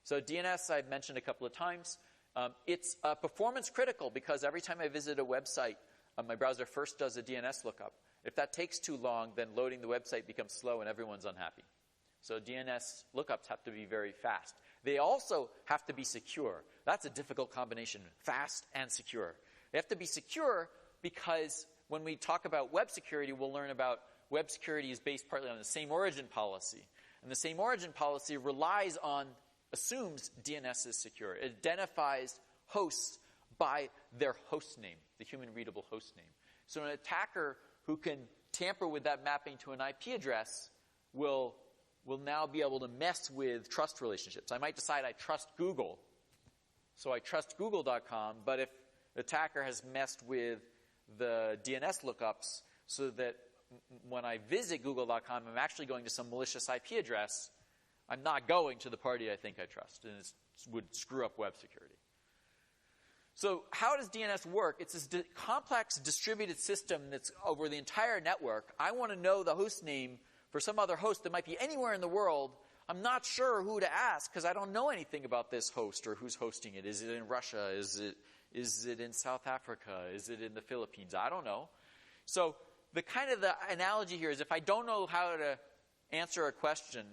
So DNS I've mentioned a couple of times. It's performance critical because every time I visit a website, my browser first does a DNS lookup. If that takes too long, then loading the website becomes slow and everyone's unhappy. So DNS lookups have to be very fast. They also have to be secure. That's a difficult combination, fast and secure. They have to be secure because when we talk about web security, we'll learn about web security is based partly on the same origin policy. And the same origin policy assumes DNS is secure. It identifies hosts by their host name, the human readable host name. So an attacker who can tamper with that mapping to an IP address will now be able to mess with trust relationships. I might decide I trust Google, so I trust google.com, but if the attacker has messed with the DNS lookups so that when I visit google.com, I'm actually going to some malicious IP address, I'm not going to the party I think I trust, and it would screw up web security. So how does DNS work? It's this complex distributed system that's over the entire network. I want to know the host name for some other host that might be anywhere in the world. I'm not sure who to ask because I don't know anything about this host or who's hosting it. Is it in Russia? Is it in South Africa? Is it in the Philippines? I don't know. So the analogy here is if I don't know how to answer a question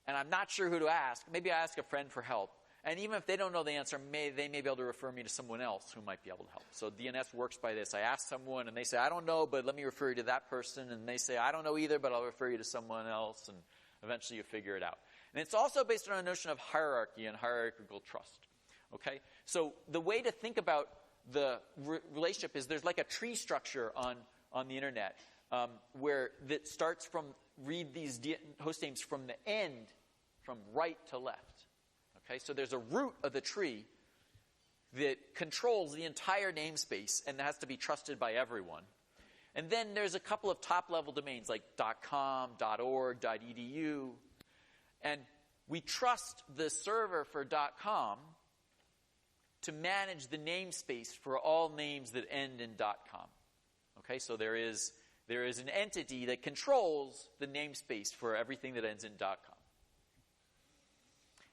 and I'm not sure who to ask, maybe I ask a friend for help. And even if they don't know the answer, they may be able to refer me to someone else who might be able to help. So DNS works by this. I ask someone, and they say, I don't know, but let me refer you to that person. And they say, I don't know either, but I'll refer you to someone else. And eventually you figure it out. And it's also based on a notion of hierarchy and hierarchical trust. Okay? So the way to think about the relationship is there's like a tree structure on the Internet where that starts from, read these host names from the end, from right to left. Okay, so there's a root of the tree that controls the entire namespace and has to be trusted by everyone. And then there's a couple of top-level domains like .com, .org, .edu. And we trust the server for .com to manage the namespace for all names that end in .com. Okay, so there is an entity that controls the namespace for everything that ends in .com.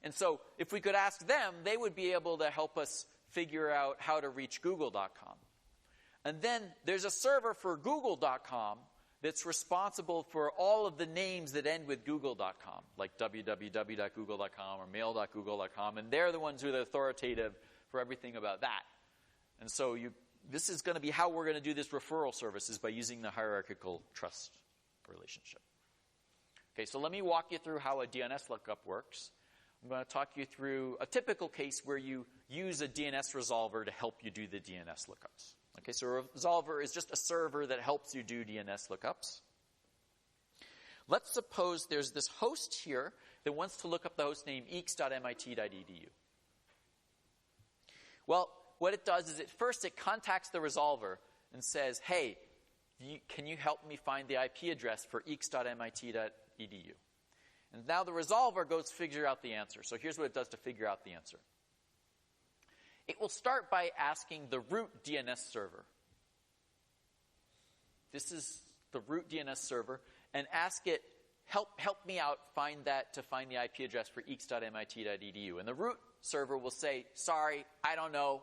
And so if we could ask them, they would be able to help us figure out how to reach google.com. And then there's a server for google.com that's responsible for all of the names that end with google.com, like www.google.com or mail.google.com, and they're the ones who are authoritative for everything about that. And so this is going to be how we're going to do this referral service, is by using the hierarchical trust relationship. Okay, so let me walk you through how a DNS lookup works. I'm going to talk you through a typical case where you use a DNS resolver to help you do the DNS lookups. Okay, so a resolver is just a server that helps you do DNS lookups. Let's suppose there's this host here that wants to look up the host name eeks.mit.edu. Well, what it does is first it contacts the resolver and says, hey, can you help me find the IP address for eeks.mit.edu? And now the resolver goes to figure out the answer. So here's what it does to figure out the answer. It will start by asking the root DNS server. This is the root DNS server, and ask it, help me out find the IP address for eeks.mit.edu. And the root server will say, sorry, I don't know.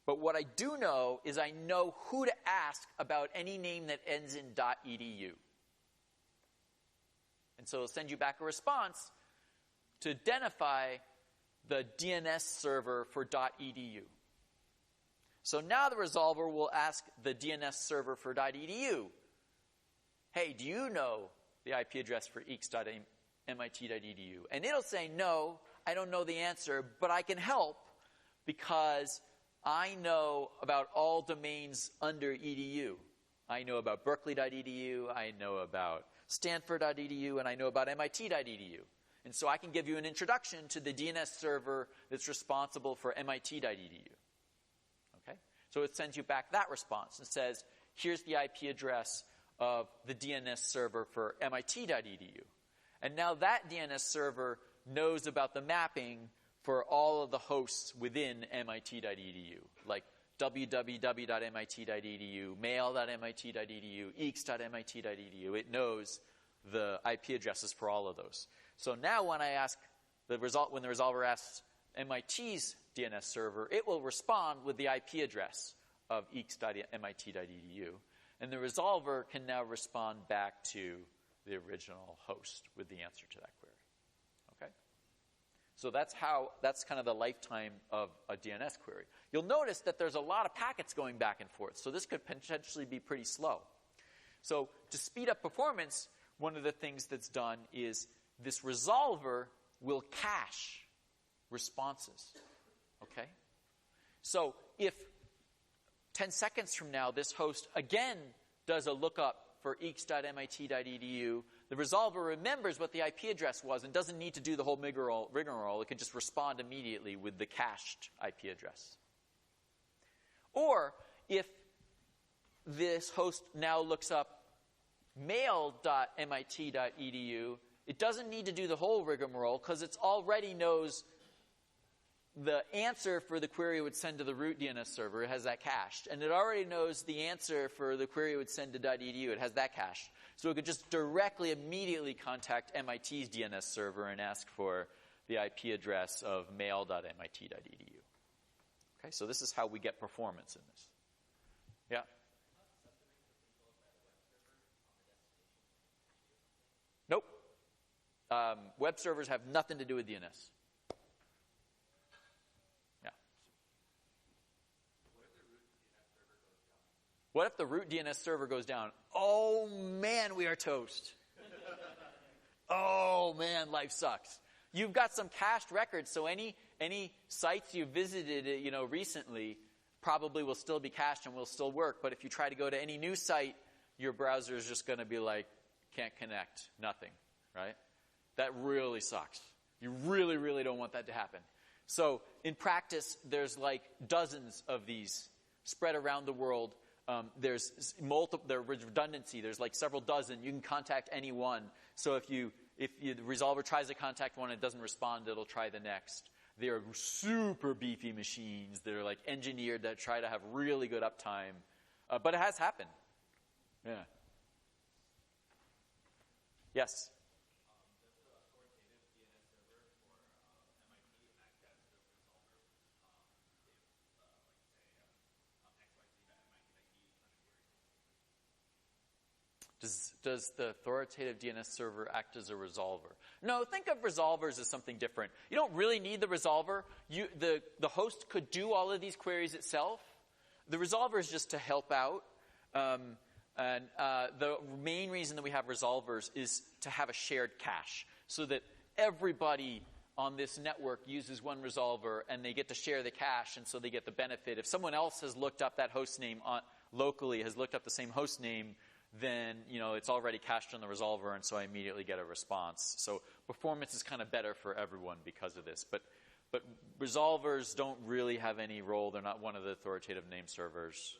But what I do know is I know who to ask about any name that ends in .edu. And so it'll send you back a response to identify the DNS server for .edu. So now the resolver will ask the DNS server for .edu, hey, do you know the IP address for eeks.mit.edu? And it'll say, no, I don't know the answer, but I can help because I know about all domains under edu. I know about berkeley.edu, I know about stanford.edu, and I know about mit.edu. And so I can give you an introduction to the DNS server that's responsible for mit.edu. Okay? So it sends you back that response and says, here's the IP address of the DNS server for mit.edu. And now that DNS server knows about the mapping for all of the hosts within mit.edu, like www.mit.edu, mail.mit.edu, eeks.mit.edu. It knows the IP addresses for all of those. So now when I ask when the resolver asks MIT's DNS server, it will respond with the IP address of eeks.mit.edu. And the resolver can now respond back to the original host with the answer to that query. Okay? So that's kind of the lifetime of a DNS query. You'll notice that there's a lot of packets going back and forth, so this could potentially be pretty slow. So to speed up performance, one of the things that's done is this resolver will cache responses. Okay? So if 10 seconds from now this host again does a lookup for eeks.mit.edu, the resolver remembers what the IP address was and doesn't need to do the whole rigmarole. It can just respond immediately with the cached IP address. Or if this host now looks up mail.mit.edu, it doesn't need to do the whole rigmarole because it already knows the answer for the query it would send to the root DNS server. It has that cached. And it already knows the answer for the query it would send to .edu. It has that cached. So it could just directly, immediately contact MIT's DNS server and ask for the IP address of mail.mit.edu. Okay, so this is how we get performance in this. Yeah? Nope. Web servers have nothing to do with DNS. Yeah. What if the root DNS server goes down? Oh, man, we are toast. Oh, man, life sucks. You've got some cached records, so any sites you visited, recently probably will still be cached and will still work. But if you try to go to any new site, your browser is just going to be like, can't connect, nothing, right? That really sucks. You really, really don't want that to happen. So in practice, there's like dozens of these spread around the world. There's redundancy. There's like several dozen. You can contact any one. So if the resolver tries to contact one and it doesn't respond, it'll try the next. They're super beefy machines. They're like engineered to try to have really good uptime. But it has happened. Yeah. Yes? Does the authoritative DNS server for MIT act as the resolver if, xyz.mit.edu is Does the authoritative DNS server act as a resolver? No, think of resolvers as something different. You don't really need the resolver. The host could do all of these queries itself. The resolver is just to help out. And the main reason that we have resolvers is to have a shared cache so that everybody on this network uses one resolver and they get to share the cache, and so they get the benefit. If someone else has looked up that host name locally, has looked up the same host name, then it's already cached on the resolver, and so I immediately get a response. So performance is kind of better for everyone because of this. But resolvers don't really have any role. They're not one of the authoritative name servers.